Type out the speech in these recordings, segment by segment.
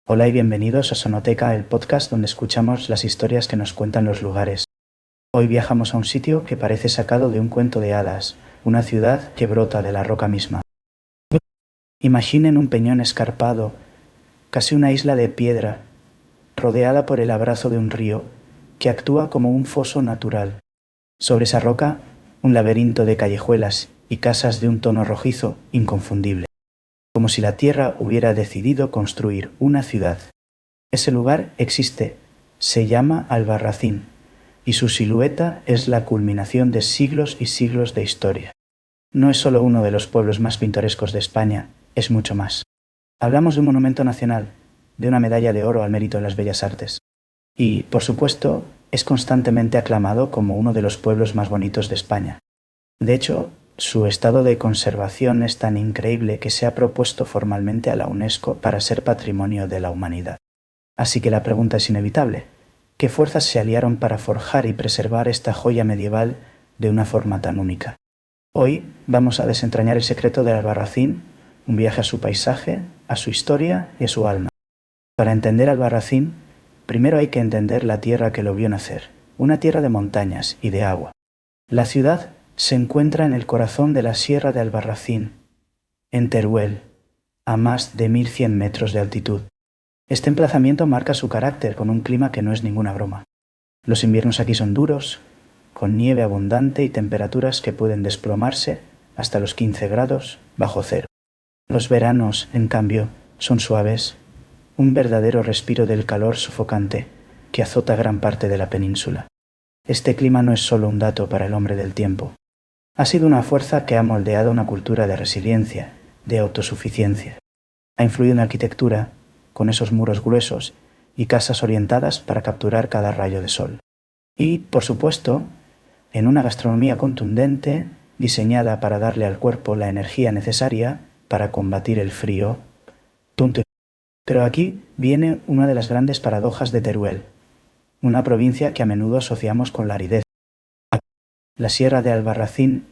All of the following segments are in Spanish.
Hola y bienvenidos a Sonoteca, el podcast donde escuchamos las historias que nos cuentan los lugares. Hoy viajamos a un sitio que parece sacado de un cuento de hadas, una ciudad que brota de la roca misma. Imaginen un peñón escarpado, casi una isla de piedra, rodeada por el abrazo de un río, que actúa como un foso natural. Sobre esa roca, un laberinto de callejuelas y casas de un tono rojizo inconfundible, como si la tierra hubiera decidido construir una ciudad. Ese lugar existe, se llama Albarracín, y su silueta es la culminación de siglos y siglos de historia. No es solo uno de los pueblos más pintorescos de España, es mucho más. Hablamos de un monumento nacional, de una medalla de oro al mérito de las bellas artes. Y, por supuesto, es constantemente aclamado como uno de los pueblos más bonitos de España. De hecho, su estado de conservación es tan increíble que se ha propuesto formalmente a la UNESCO para ser Patrimonio de la Humanidad. Así que la pregunta es inevitable. ¿Qué fuerzas se aliaron para forjar y preservar esta joya medieval de una forma tan única? Hoy vamos a desentrañar el secreto del Albarracín, un viaje a su paisaje, a su historia y a su alma. Para entender Albarracín, primero hay que entender la tierra que lo vio nacer, una tierra de montañas y de agua. La ciudad se encuentra en el corazón de la Sierra de Albarracín, en Teruel, a más de 1100 metros de altitud. Este emplazamiento marca su carácter con un clima que no es ninguna broma. Los inviernos aquí son duros, con nieve abundante y temperaturas que pueden desplomarse hasta los 15 grados bajo cero. Los veranos, en cambio, son suaves, un verdadero respiro del calor sofocante que azota gran parte de la península. Este clima no es solo un dato para el hombre del tiempo. Ha sido una fuerza que ha moldeado una cultura de resiliencia, de autosuficiencia. Ha influido en la arquitectura, con esos muros gruesos y casas orientadas para capturar cada rayo de sol. Y, por supuesto, en una gastronomía contundente, diseñada para darle al cuerpo la energía necesaria para combatir el frío. Pero aquí viene una de las grandes paradojas de Teruel, una provincia que a menudo asociamos con la aridez. La Sierra de Albarracín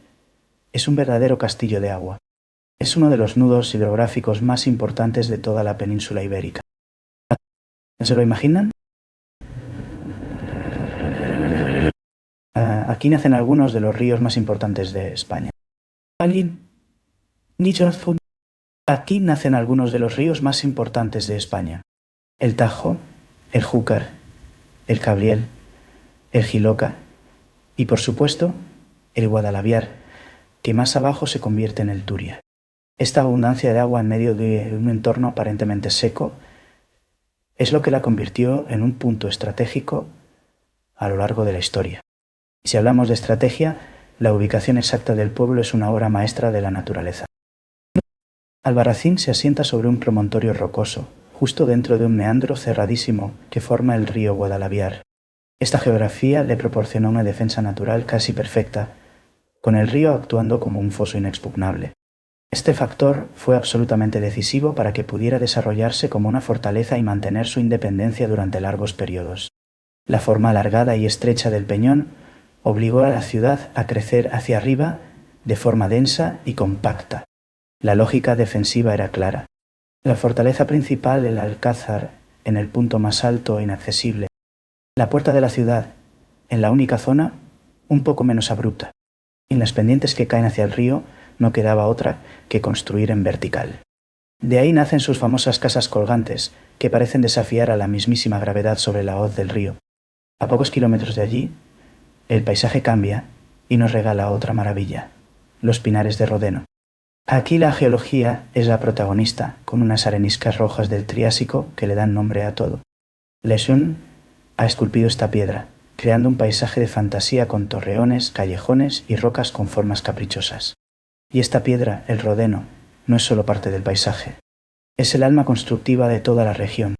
es un verdadero castillo de agua. Es uno de los nudos hidrográficos más importantes de toda la península ibérica. ¿Se lo imaginan? Aquí nacen algunos de los ríos más importantes de España. Aquí nacen algunos de los ríos más importantes de España. El Tajo, el Júcar, el Cabriel, el Jiloca y, por supuesto, el Guadalaviar, que más abajo se convierte en el Turia. Esta abundancia de agua en medio de un entorno aparentemente seco es lo que la convirtió en un punto estratégico a lo largo de la historia. Y si hablamos de estrategia, la ubicación exacta del pueblo es una obra maestra de la naturaleza. Albarracín se asienta sobre un promontorio rocoso, justo dentro de un meandro cerradísimo que forma el río Guadalaviar. Esta geografía le proporciona una defensa natural casi perfecta, con el río actuando como un foso inexpugnable. Este factor fue absolutamente decisivo para que pudiera desarrollarse como una fortaleza y mantener su independencia durante largos periodos. La forma alargada y estrecha del peñón obligó a la ciudad a crecer hacia arriba de forma densa y compacta. La lógica defensiva era clara. La fortaleza principal, el alcázar, en el punto más alto e inaccesible. La puerta de la ciudad, en la única zona, un poco menos abrupta. En las pendientes que caen hacia el río no quedaba otra que construir en vertical. De ahí nacen sus famosas casas colgantes, que parecen desafiar a la mismísima gravedad sobre la hoz del río. A pocos kilómetros de allí, el paisaje cambia y nos regala otra maravilla, los pinares de Rodeno. Aquí la geología es la protagonista, con unas areniscas rojas del Triásico que le dan nombre a todo. Lejeune ha esculpido esta piedra, creando un paisaje de fantasía con torreones, callejones y rocas con formas caprichosas. Y esta piedra, el Rodeno, no es solo parte del paisaje, es el alma constructiva de toda la región.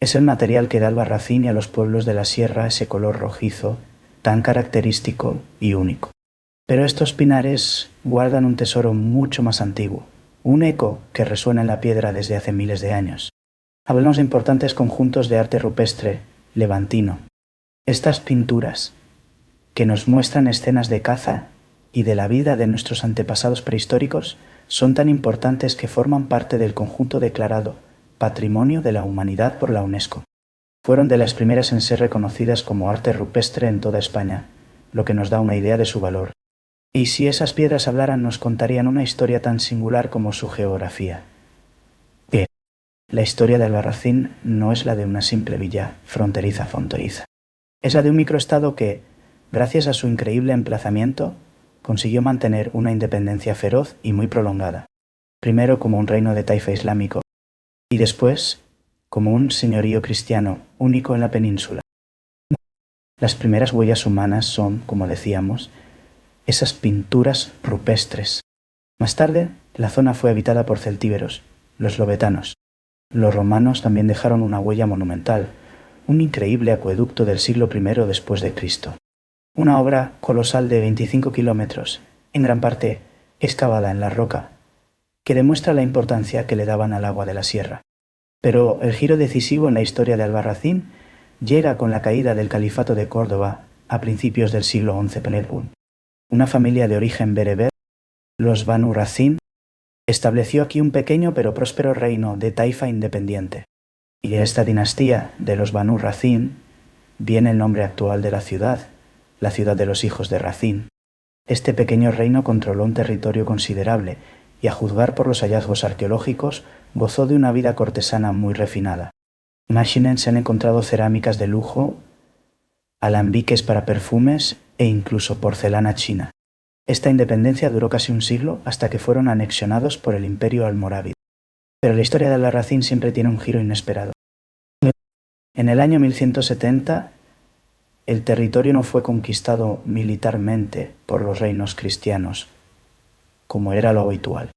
Es el material que da al Albarracín y a los pueblos de la sierra ese color rojizo, tan característico y único. Pero estos pinares guardan un tesoro mucho más antiguo, un eco que resuena en la piedra desde hace miles de años. Hablamos de importantes conjuntos de arte rupestre levantino. Estas pinturas, que nos muestran escenas de caza y de la vida de nuestros antepasados prehistóricos, son tan importantes que forman parte del conjunto declarado Patrimonio de la Humanidad por la UNESCO. Fueron de las primeras en ser reconocidas como arte rupestre en toda España, lo que nos da una idea de su valor. Y si esas piedras hablaran, nos contarían una historia tan singular como su geografía. Que la historia de Albarracín no es la de una simple villa fronteriza. Es la de un microestado que, gracias a su increíble emplazamiento, consiguió mantener una independencia feroz y muy prolongada, primero como un reino de taifa islámico y después como un señorío cristiano único en la península. Las primeras huellas humanas son, como decíamos, esas pinturas rupestres. Más tarde, la zona fue habitada por celtíberos, los lobetanos. Los romanos también dejaron una huella monumental, un increíble acueducto del siglo I después de Cristo. Una obra colosal de 25 kilómetros, en gran parte excavada en la roca, que demuestra la importancia que le daban al agua de la sierra. Pero el giro decisivo en la historia de Albarracín llega con la caída del Califato de Córdoba a principios del siglo XI Penelpul. Una familia de origen bereber, los Banu Racín, estableció aquí un pequeño pero próspero reino de taifa independiente. Y de esta dinastía de los Banu Racín viene el nombre actual de la ciudad de los hijos de Racín. Este pequeño reino controló un territorio considerable y, a juzgar por los hallazgos arqueológicos, gozó de una vida cortesana muy refinada. Imaginen, se han encontrado cerámicas de lujo, alambiques para perfumes e incluso porcelana china. Esta independencia duró casi un siglo hasta que fueron anexionados por el Imperio Almorávid. Pero la historia de Albarracín siempre tiene un giro inesperado. En el año 1170, el territorio no fue conquistado militarmente por los reinos cristianos, como era lo habitual.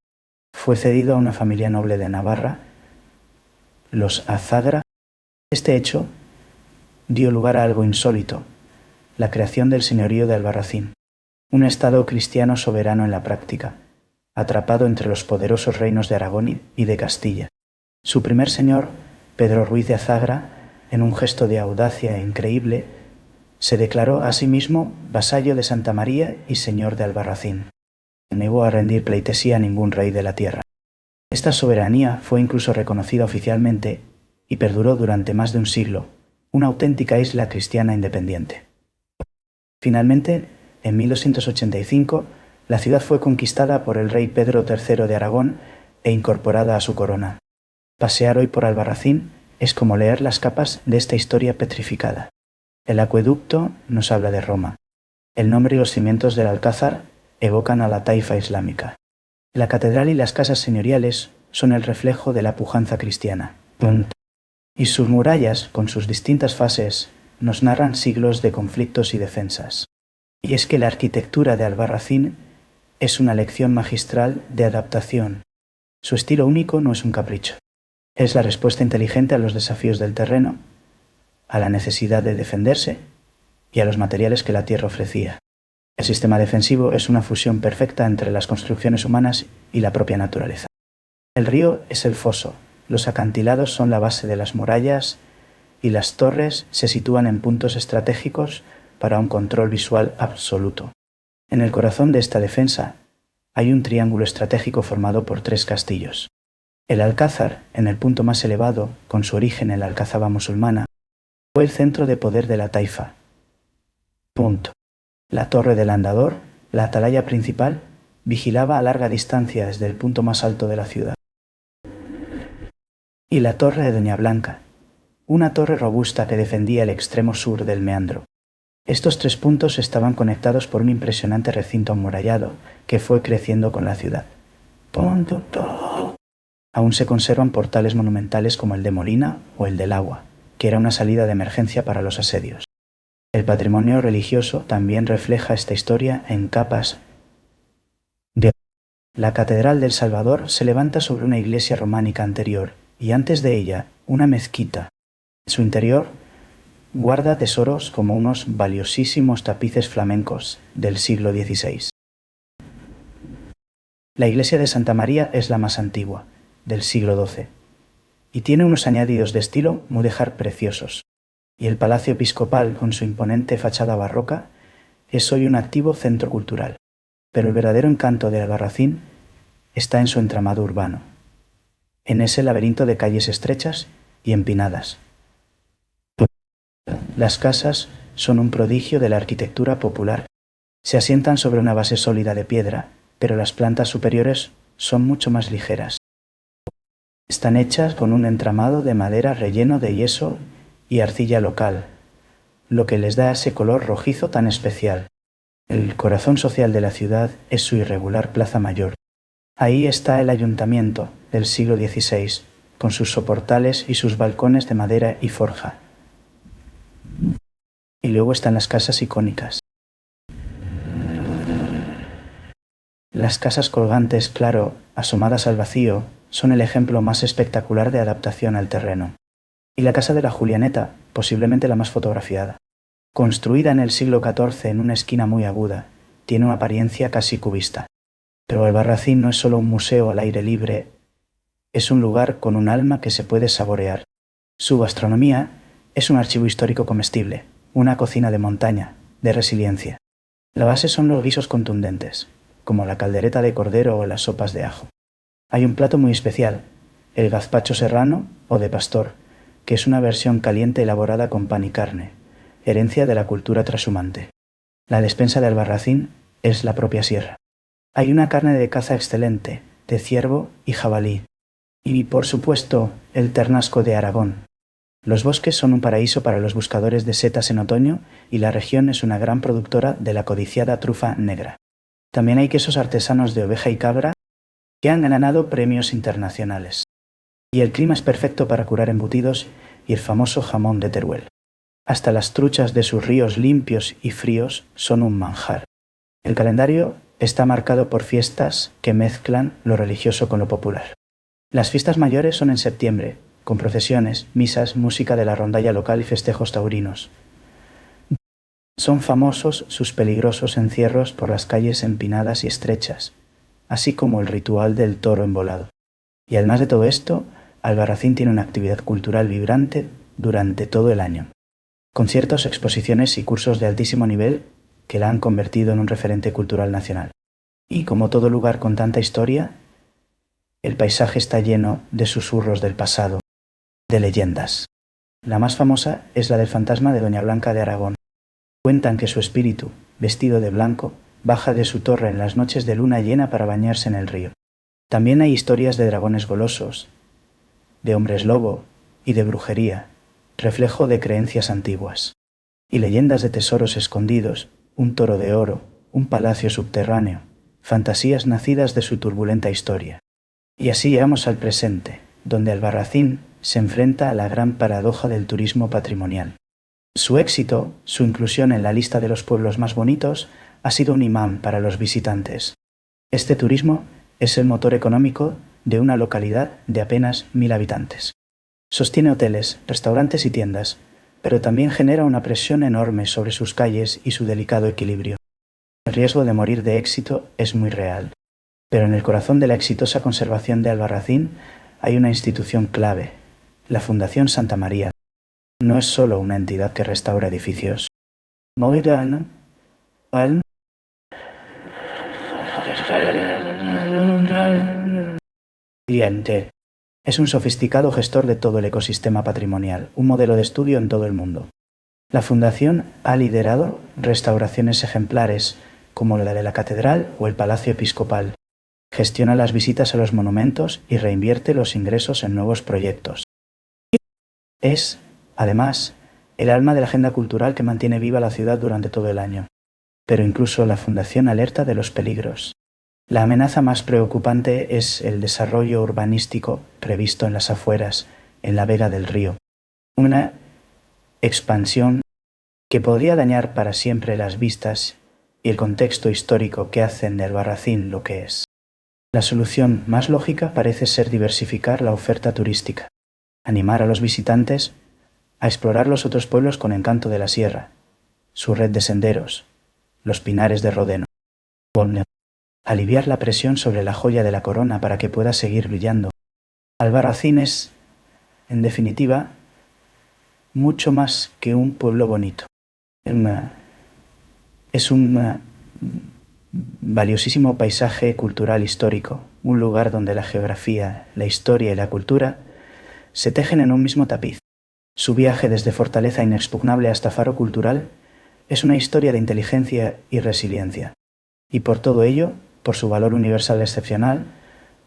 Fue cedido a una familia noble de Navarra, los Azagra. Este hecho dio lugar a algo insólito, la creación del señorío de Albarracín, un estado cristiano soberano en la práctica, atrapado entre los poderosos reinos de Aragón y de Castilla. Su primer señor, Pedro Ruiz de Azagra, en un gesto de audacia increíble, se declaró a sí mismo vasallo de Santa María y señor de Albarracín. Se negó a rendir pleitesía a ningún rey de la tierra. Esta soberanía fue incluso reconocida oficialmente y perduró durante más de un siglo, una auténtica isla cristiana independiente. Finalmente, en 1285, la ciudad fue conquistada por el rey Pedro III de Aragón e incorporada a su corona. Pasear hoy por Albarracín es como leer las capas de esta historia petrificada. El acueducto nos habla de Roma. El nombre y los cimientos del Alcázar evocan a la taifa islámica. La catedral y las casas señoriales son el reflejo de la pujanza cristiana. Y sus murallas, con sus distintas fases, nos narran siglos de conflictos y defensas. Y es que la arquitectura de Albarracín es una lección magistral de adaptación. Su estilo único no es un capricho. Es la respuesta inteligente a los desafíos del terreno, a la necesidad de defenderse y a los materiales que la tierra ofrecía. El sistema defensivo es una fusión perfecta entre las construcciones humanas y la propia naturaleza. El río es el foso, los acantilados son la base de las murallas y las torres se sitúan en puntos estratégicos para un control visual absoluto. En el corazón de esta defensa hay un triángulo estratégico formado por 3 castillos. El Alcázar, en el punto más elevado, con su origen en la Alcazaba musulmana, fue el centro de poder de la taifa. La torre del Andador, la atalaya principal, vigilaba a larga distancia desde el punto más alto de la ciudad. Y la torre de Doña Blanca, una torre robusta que defendía el extremo sur del meandro. Estos 3 puntos estaban conectados por un impresionante recinto amurallado que fue creciendo con la ciudad. Aún se conservan portales monumentales como el de Molina o el del Agua, que era una salida de emergencia para los asedios. El patrimonio religioso también refleja esta historia en capas de... La Catedral del Salvador se levanta sobre una iglesia románica anterior y antes de ella una mezquita. En su interior guarda tesoros como unos valiosísimos tapices flamencos del siglo XVI. La iglesia de Santa María es la más antigua, del siglo XII, y tiene unos añadidos de estilo mudéjar preciosos. y el Palacio Episcopal, con su imponente fachada barroca, es hoy un activo centro cultural. Pero el verdadero encanto de Albarracín está en su entramado urbano, en ese laberinto de calles estrechas y empinadas. Las casas son un prodigio de la arquitectura popular. Se asientan sobre una base sólida de piedra, pero las plantas superiores son mucho más ligeras. Están hechas con un entramado de madera relleno de yeso y arcilla local, lo que les da ese color rojizo tan especial. El corazón social de la ciudad es su irregular plaza mayor. Ahí está el ayuntamiento del siglo XVI, con sus soportales y sus balcones de madera y forja. Y luego están las casas icónicas. Las casas colgantes, claro, asomadas al vacío, son el ejemplo más espectacular de adaptación al terreno. Y la casa de la Julianeta, posiblemente la más fotografiada. Construida en el siglo XIV en una esquina muy aguda, tiene una apariencia casi cubista. Pero Albarracín no es solo un museo al aire libre, es un lugar con un alma que se puede saborear. Su gastronomía es un archivo histórico comestible, una cocina de montaña, de resiliencia. La base son los guisos contundentes, como la caldereta de cordero o las sopas de ajo. Hay un plato muy especial, el gazpacho serrano o de pastor, que es una versión caliente elaborada con pan y carne, herencia de la cultura trashumante. La despensa de Albarracín es la propia sierra. Hay una carne de caza excelente, de ciervo y jabalí. Y, por supuesto, el ternasco de Aragón. Los bosques son un paraíso para los buscadores de setas en otoño y la región es una gran productora de la codiciada trufa negra. También hay quesos artesanos de oveja y cabra que han ganado premios internacionales. Y el clima es perfecto para curar embutidos y el famoso jamón de Teruel. Hasta las truchas de sus ríos limpios y fríos son un manjar. El calendario está marcado por fiestas que mezclan lo religioso con lo popular. Las fiestas mayores son en septiembre, con procesiones, misas, música de la rondalla local y festejos taurinos. Son famosos sus peligrosos encierros por las calles empinadas y estrechas, así como el ritual del toro embolado. Y además de todo esto, Albarracín tiene una actividad cultural vibrante durante todo el año. Conciertos, exposiciones y cursos de altísimo nivel que la han convertido en un referente cultural nacional. Y como todo lugar con tanta historia, el paisaje está lleno de susurros del pasado, de leyendas. La más famosa es la del fantasma de Doña Blanca de Aragón. Cuentan que su espíritu, vestido de blanco, baja de su torre en las noches de luna llena para bañarse en el río. También hay historias de dragones golosos, de hombres lobo y de brujería, reflejo de creencias antiguas. Y leyendas de tesoros escondidos, un toro de oro, un palacio subterráneo, fantasías nacidas de su turbulenta historia. Y así llegamos al presente, donde Albarracín se enfrenta a la gran paradoja del turismo patrimonial. Su éxito, su inclusión en la lista de los pueblos más bonitos, ha sido un imán para los visitantes. Este turismo es el motor económico de una localidad de apenas 1000 habitantes. Sostiene hoteles, restaurantes y tiendas, pero también genera una presión enorme sobre sus calles y su delicado equilibrio. El riesgo de morir de éxito es muy real, pero en el corazón de la exitosa conservación de Albarracín hay una institución clave, la Fundación Santa María. No es solo una entidad que restaura edificios. Es un sofisticado gestor de todo el ecosistema patrimonial, un modelo de estudio en todo el mundo. La Fundación ha liderado restauraciones ejemplares, como la de la Catedral o el Palacio Episcopal. Gestiona las visitas a los monumentos y reinvierte los ingresos en nuevos proyectos. Es, además, el alma de la agenda cultural que mantiene viva la ciudad durante todo el año. Pero incluso la Fundación alerta de los peligros. La amenaza más preocupante es el desarrollo urbanístico previsto en las afueras, en la vega del río. Una expansión que podría dañar para siempre las vistas y el contexto histórico que hacen de Albarracín lo que es. La solución más lógica parece ser diversificar la oferta turística, animar a los visitantes a explorar los otros pueblos con encanto de la sierra, su red de senderos, los pinares de Rodeno. Aliviar la presión sobre la joya de la corona para que pueda seguir brillando. Albarracín es, en definitiva, mucho más que un pueblo bonito. Es un valiosísimo paisaje cultural histórico, un lugar donde la geografía, la historia y la cultura se tejen en un mismo tapiz. Su viaje desde fortaleza inexpugnable hasta faro cultural es una historia de inteligencia y resiliencia. Y por todo ello, por su valor universal excepcional,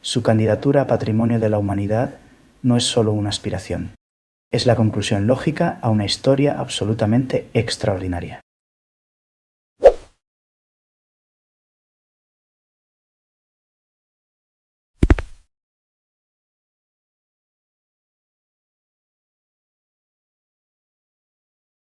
su candidatura a Patrimonio de la Humanidad no es solo una aspiración. Es la conclusión lógica a una historia absolutamente extraordinaria.